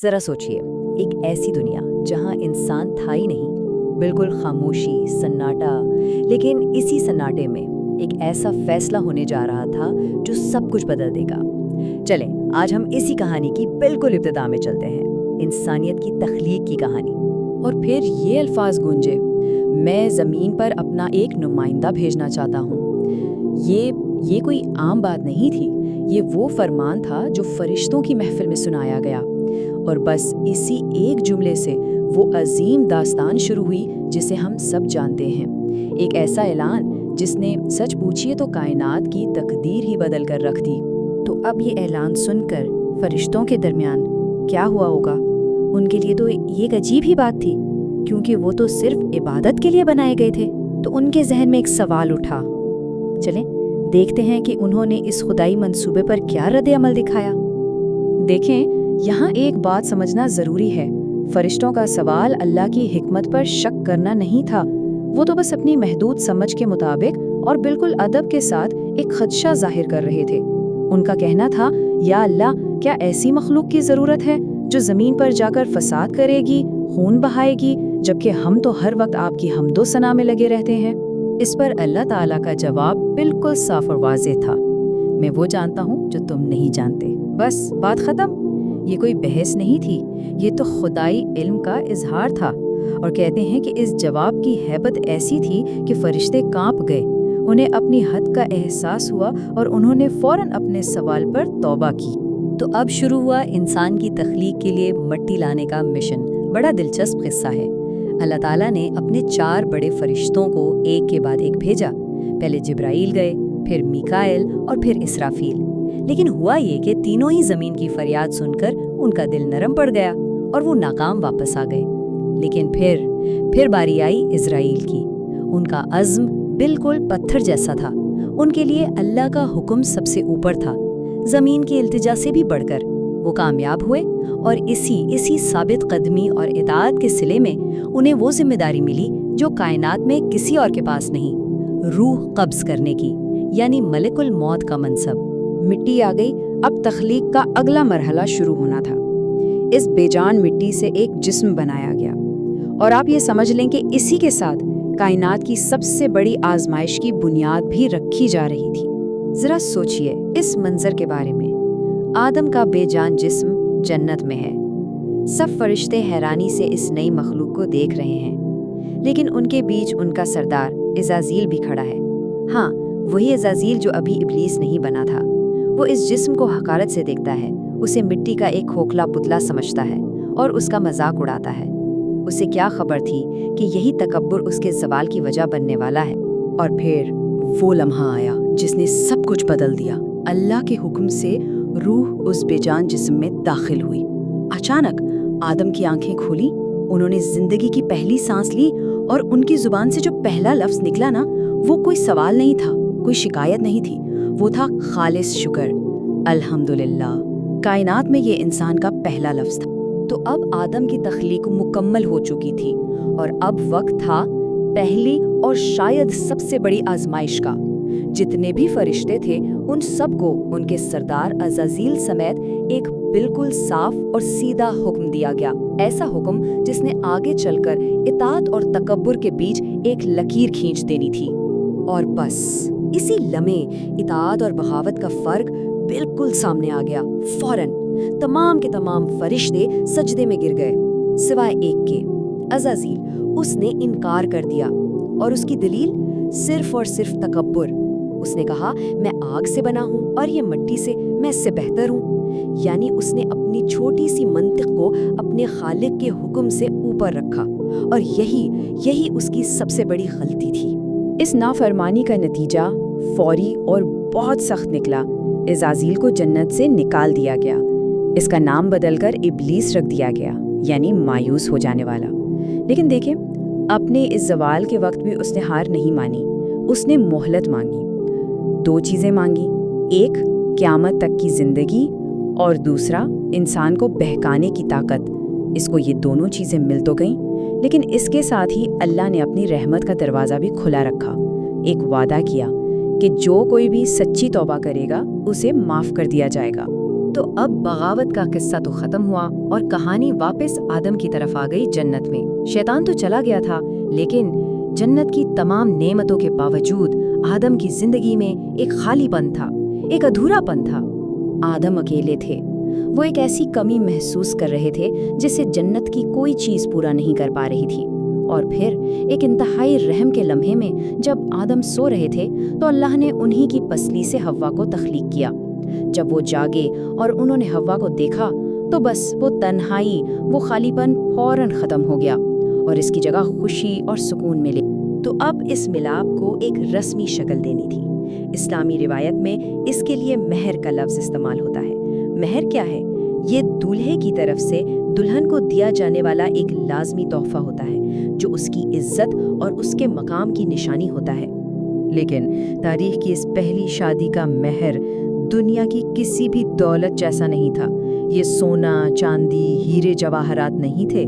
ज़रा सोचिए, एक ऐसी दुनिया जहाँ इंसान था ही नहीं, बिल्कुल खामोशी, सन्नाटा। लेकिन इसी सन्नाटे में एक ऐसा फैसला होने जा रहा था जो सब कुछ बदल देगा। चलें, आज हम इसी कहानी की बिल्कुल इब्तिदा में चलते हैं, इंसानियत की तख्लीक की कहानी। और फिर ये अल्फाज गूंजे, मैं ज़मीन पर अपना एक नुमाइंदा भेजना चाहता हूँ। ये कोई आम बात नहीं थी, ये वो फरमान था जो फरिश्तों की महफिल में सुनाया गया। और बस इसी एक जुमले से वो अजीम दास्तान शुरू हुई जिसे हम सब जानते हैं। एक ऐसा ऐलान जिसने सच पूछिए तो कायनात की तकदीर ही बदल कर रख दी। तो अब ये ऐलान सुनकर फरिश्तों के दरमियान क्या हुआ होगा? उनके लिए तो ये एक अजीब ही बात थी, क्योंकि वो तो सिर्फ इबादत के लिए बनाए गए थे। तो उनके जहन में एक सवाल उठा। चलें देखते हैं कि उन्होंने इस खुदाई मंसूबे पर क्या रद्द अमल दिखाया। देखें, यहाँ एक बात समझना ज़रूरी है। फरिश्तों का सवाल अल्लाह की हिकमत पर शक करना नहीं था। वो तो बस अपनी महदूद समझ के मुताबिक और बिल्कुल अदब के साथ एक खदशा जाहिर कर रहे थे। उनका कहना था, या अल्लाह, क्या ऐसी मखलूक की ज़रूरत है जो ज़मीन पर जाकर फसाद करेगी, खून बहाएगी, जबकि हम तो हर वक्त आपकी हमदो सना में लगे रहते हैं। इस पर अल्लाह ताला का जवाब बिल्कुल साफ और वाज़ेह था, मैं वो जानता हूँ जो तुम नहीं जानते। बस बात ख़त्म। ये कोई बहस नहीं थी, ये तो खुदाई इल्म का इजहार था। और कहते हैं कि इस जवाब की हैबत ऐसी थी कि फरिश्ते कांप गए। उन्हें अपनी हद का एहसास हुआ और उन्होंने फौरन अपने सवाल पर तौबा की। तो अब शुरू हुआ इंसान की तख्लीक के लिए मट्टी लाने का मिशन। बड़ा दिलचस्प किस्सा है। अल्लाह ताला ने अपने 4 बड़े फरिश्तों को एक के बाद एक भेजा। पहले जिब्राईल गए, फिर मीकाएल और फिर इसराफील। लेकिन हुआ ये कि तीनों ही ज़मीन की फरियाद सुनकर उनका दिल नरम पड़ गया और वो नाकाम वापस आ गए। लेकिन फिर बारी आई इज़राइल की। उनका अज़्म बिल्कुल पत्थर जैसा था। उनके लिए अल्लाह का हुक्म सबसे ऊपर था, ज़मीन की इल्तिजा से भी बढ़कर। वो कामयाब हुए और इसी साबित कदमी और इताअत के सिले में उन्हें वो जिम्मेदारी मिली जो कायनात में किसी और के पास नहीं, रूह कब्ज़ करने की, यानी मलिकुल मौत का मनसब। मिट्टी आ गई, अब तख्लीक का अगला मरहला शुरू होना था। इस बेजान मिट्टी से एक जिस्म बनाया गया और आप ये समझ लें कि इसी के साथ कायनात की सबसे बड़ी आजमाइश की बुनियाद भी रखी जा रही थी। जरा सोचिए इस मंजर के बारे में। आदम का बेजान जिस्म जन्नत में है। सब फरिश्ते हैरानी से इस नई मखलूक को देख रहे हैं, लेकिन उनके बीच उनका सरदार इज़ाज़ील भी खड़ा है। हाँ, वही इज़ाज़ील जो अभी इब्लीस नहीं बना था। वो इस जिस्म को हकारत से देखता है, उसे मिट्टी का एक खोखला पुतला समझता है और उसका मजाक उड़ाता है। उसे क्या खबर थी कि यही तकब्बुर उसके ज़वाल की वजह बनने वाला है। और फिर वो लम्हा आया जिसने सब कुछ बदल दिया। अल्लाह के हुक्म से रूह उस बेजान जिस्म में दाखिल हुई। अचानक आदम की आंखें खुली, उन्होंने जिंदगी की पहली सांस ली और उनकी जुबान से जो पहला लफ्ज़ निकला ना, वो कोई सवाल नहीं था, कोई शिकायत नहीं थी, वो था खालिस शुक्र, अल्हम्दुलिल्लाह। कायनात में ये इंसान का पहला लफ्ज़ था। तो अब आदम की तख्लीक मुकम्मल हो चुकी थी और अब वक्त था पहली और शायद सबसे बड़ी आजमाइश का। जितने भी फरिश्ते थे उन सबको उनके सरदार अज़ाज़ील समेत एक बिल्कुल साफ और सीधा हुक्म दिया गया। ऐसा हुक्म जिसने आगे चलकर इताअत और तकब्बुर के बीच एक लकीर खींच देनी थी। और बस इसी लम्हे इताअत और बगावत का फर्क बिल्कुल सामने आ गया। फौरन तमाम के तमाम फरिश्ते सजदे में गिर गए, सिवाय एक के, अज़ाज़ील। उसने इनकार कर दिया और उसकी दलील सिर्फ और सिर्फ तकब्बुर। उसने कहा, मैं आग से बना हूँ और ये मिट्टी से, मैं इससे बेहतर हूँ। यानी उसने अपनी छोटी सी मंतिक को अपने खालिक के हुक्म से ऊपर रखा और यही उसकी सबसे बड़ी गलती थी। इस नाफरमानी का नतीजा फौरी और बहुत सख्त निकला। इज़ाज़ील को जन्नत से निकाल दिया गया। इसका नाम बदलकर इब्लीस रख दिया गया, यानी मायूस हो जाने वाला। लेकिन देखें, अपने इस ज़वाल के वक्त भी उसने हार नहीं मानी। उसने मोहलत मांगी। 2 चीज़ें मांगी, एक क़यामत तक की ज़िंदगी और दूसरा इंसान को बहकाने की ताकत। इसको ये दोनों चीज़ें मिल तो गईं, लेकिन इसके साथ ही अल्लाह ने अपनी रहमत का दरवाज़ा भी खुला रखा। एक वादा किया कि जो कोई भी सच्ची तौबा करेगा उसे माफ़ कर दिया जाएगा। تو اب بغاوت کا قصہ تو ختم ہوا اور کہانی واپس آدم کی طرف آ گئی جنت میں۔ شیطان تو چلا گیا تھا، لیکن جنت کی تمام نعمتوں کے باوجود آدم کی زندگی میں ایک خالی پن تھا، ایک ادھورا پن تھا۔ آدم اکیلے تھے، وہ ایک ایسی کمی محسوس کر رہے تھے جسے جنت کی کوئی چیز پورا نہیں کر پا رہی تھی۔ اور پھر ایک انتہائی رحم کے لمحے میں جب آدم سو رہے تھے تو اللہ نے انہی کی پسلی سے حوا کو تخلیق کیا۔ جب وہ جاگے اور انہوں نے حوا کو دیکھا تو بس وہ تنہائی، وہ خالی پن فوراً ختم ہو گیا اور اس کی جگہ خوشی اور سکون ملے۔ تو اب اس ملاپ کو ایک رسمی شکل دینی تھی۔ اسلامی روایت میں اس کے لیے مہر کا لفظ استعمال ہوتا ہے۔ مہر کیا ہے؟ یہ دولہے کی طرف سے دلہن کو دیا جانے والا ایک لازمی تحفہ ہوتا ہے جو اس کی عزت اور اس کے مقام کی نشانی ہوتا ہے۔ لیکن تاریخ کی اس پہلی شادی کا مہر دنیا کی کسی بھی دولت جیسا نہیں تھا۔ یہ سونا، چاندی، ہیرے جواہرات نہیں تھے۔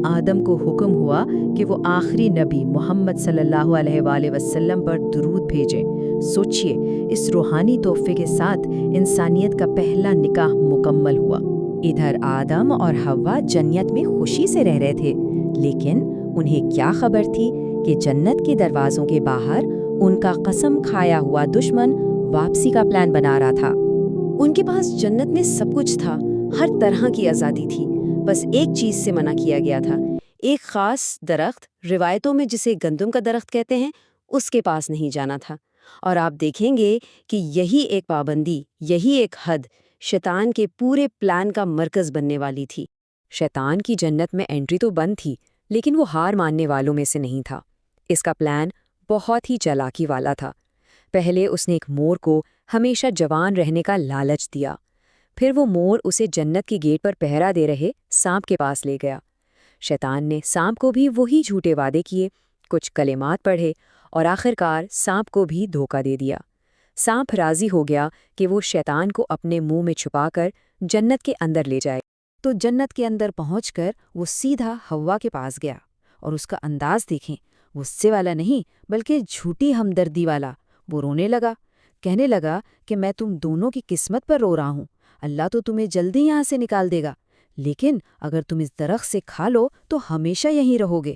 آدم کو حکم ہوا کہ وہ آخری نبی محمد صلی اللہ علیہ وآلہ وسلم پر درود بھیجیں۔ سوچئے، اس روحانی تحفے کے ساتھ انسانیت کا پہلا نکاح مکمل ہوا۔ ادھر آدم اور حوا جنت میں خوشی سے رہ رہے تھے، لیکن انہیں کیا خبر تھی کہ جنت کے دروازوں کے باہر ان کا قسم کھایا ہوا دشمن واپسی کا پلان بنا رہا تھا۔ ان کے پاس جنت میں سب کچھ تھا، ہر طرح کی آزادی تھی، بس ایک چیز سے منع کیا گیا تھا۔ ایک خاص درخت، روایتوں میں جسے گندم کا درخت کہتے ہیں، اس کے پاس نہیں جانا تھا۔ اور آپ دیکھیں گے کہ یہی ایک پابندی، یہی ایک حد شیطان کے پورے پلان کا مرکز بننے والی تھی۔ شیطان کی جنت میں انٹری تو بند تھی، لیکن وہ ہار ماننے والوں میں سے نہیں تھا۔ اس کا پلان بہت ہی چالاکی والا تھا۔ پہلے اس نے ایک مور کو ہمیشہ جوان رہنے کا لالچ دیا، پھر وہ مور اسے جنت کی گیٹ پر پہرا دے رہے سانپ کے پاس لے گیا۔ شیطان نے سانپ کو بھی وہی جھوٹے وعدے کیے، کچھ کلمات پڑھے اور آخرکار سانپ کو بھی دھوکہ دے دیا۔ سانپ راضی ہو گیا کہ وہ شیطان کو اپنے منہ میں چھپا کر جنت کے اندر لے جائے، تو جنت کے اندر پہنچ کر وہ سیدھا حوا کے پاس گیا، اور اس کا انداز دیکھیں، غصے والا نہیں بلکہ جھوٹی ہمدردی والا۔ وہ رونے لگا، کہنے لگا کہ میں تم دونوں کی قسمت پر رو رہا ہوں، اللہ تو تمہیں جلدی یہاں سے نکال دے گا، لیکن اگر تم اس درخت سے کھا لو تو ہمیشہ یہیں رہو گے۔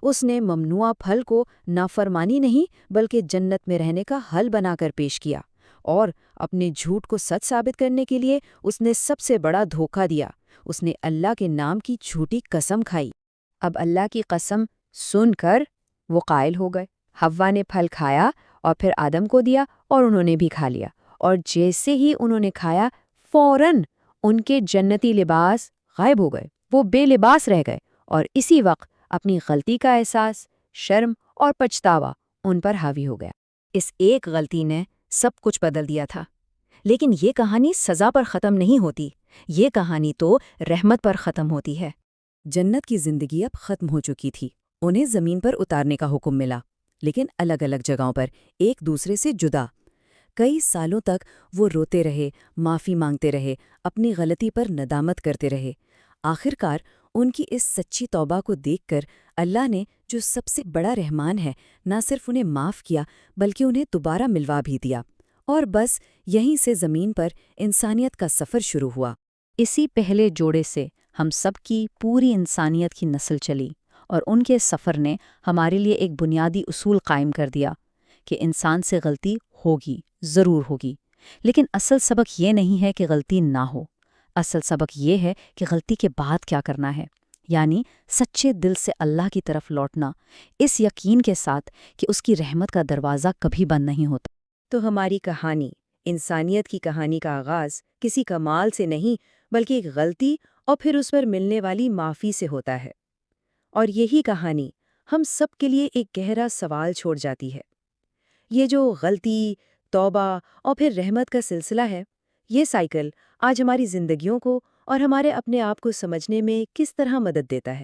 اس نے ممنوعہ پھل کو نافرمانی نہیں بلکہ جنت میں رہنے کا حل بنا کر پیش کیا، اور اپنے جھوٹ کو سچ ثابت کرنے کے لیے اس نے سب سے بڑا دھوکہ دیا۔ اس نے اللہ کے نام کی جھوٹی قسم کھائی۔ اب اللہ کی قسم سن کر وہ قائل ہو گئے۔ حوا نے پھل کھایا اور پھر آدم کو دیا اور انہوں نے بھی کھا لیا، اور جیسے ہی انہوں نے کھایا فوراً ان کے جنتی لباس غائب ہو گئے، وہ بے لباس رہ گئے، اور اسی وقت اپنی غلطی کا احساس، شرم اور پچھتاوا ان پر حاوی ہو گیا۔ اس ایک غلطی نے سب کچھ بدل دیا تھا۔ لیکن یہ کہانی سزا پر ختم نہیں ہوتی، یہ کہانی تو رحمت پر ختم ہوتی ہے۔ جنت کی زندگی اب ختم ہو چکی تھی۔ انہیں زمین پر اتارنے کا حکم ملا، لیکن الگ الگ جگہوں پر، ایک دوسرے سے جدا۔ کئی سالوں تک وہ روتے رہے، معافی مانگتے رہے، اپنی غلطی پر ندامت کرتے رہے۔ آخرکار ان کی اس سچی توبہ کو دیکھ کر اللہ نے، جو سب سے بڑا رحمان ہے، نہ صرف انہیں معاف کیا بلکہ انہیں دوبارہ ملوا بھی دیا، اور بس یہیں سے زمین پر انسانیت کا سفر شروع ہوا۔ اسی پہلے جوڑے سے ہم سب کی پوری انسانیت کی نسل چلی، اور ان کے سفر نے ہمارے لیے ایک بنیادی اصول قائم کر دیا کہ انسان سے غلطی ہوگی، ضرور ہوگی، لیکن اصل سبق یہ نہیں ہے کہ غلطی نہ ہو، اصل سبق یہ ہے کہ غلطی کے بعد کیا کرنا ہے، یعنی سچے دل سے اللہ کی طرف لوٹنا، اس یقین کے ساتھ کہ اس کی رحمت کا دروازہ کبھی بند نہیں ہوتا۔ تو ہماری کہانی، انسانیت کی کہانی کا آغاز کسی کمال سے نہیں بلکہ ایک غلطی اور پھر اس پر ملنے والی معافی سے ہوتا ہے، اور یہی کہانی ہم سب کے لیے ایک گہرا سوال چھوڑ جاتی ہے۔ یہ جو غلطی، توبہ اور پھر رحمت کا سلسلہ ہے، یہ سائیکل آج ہماری زندگیوں کو اور ہمارے اپنے آپ کو سمجھنے میں کس طرح مدد دیتا ہے؟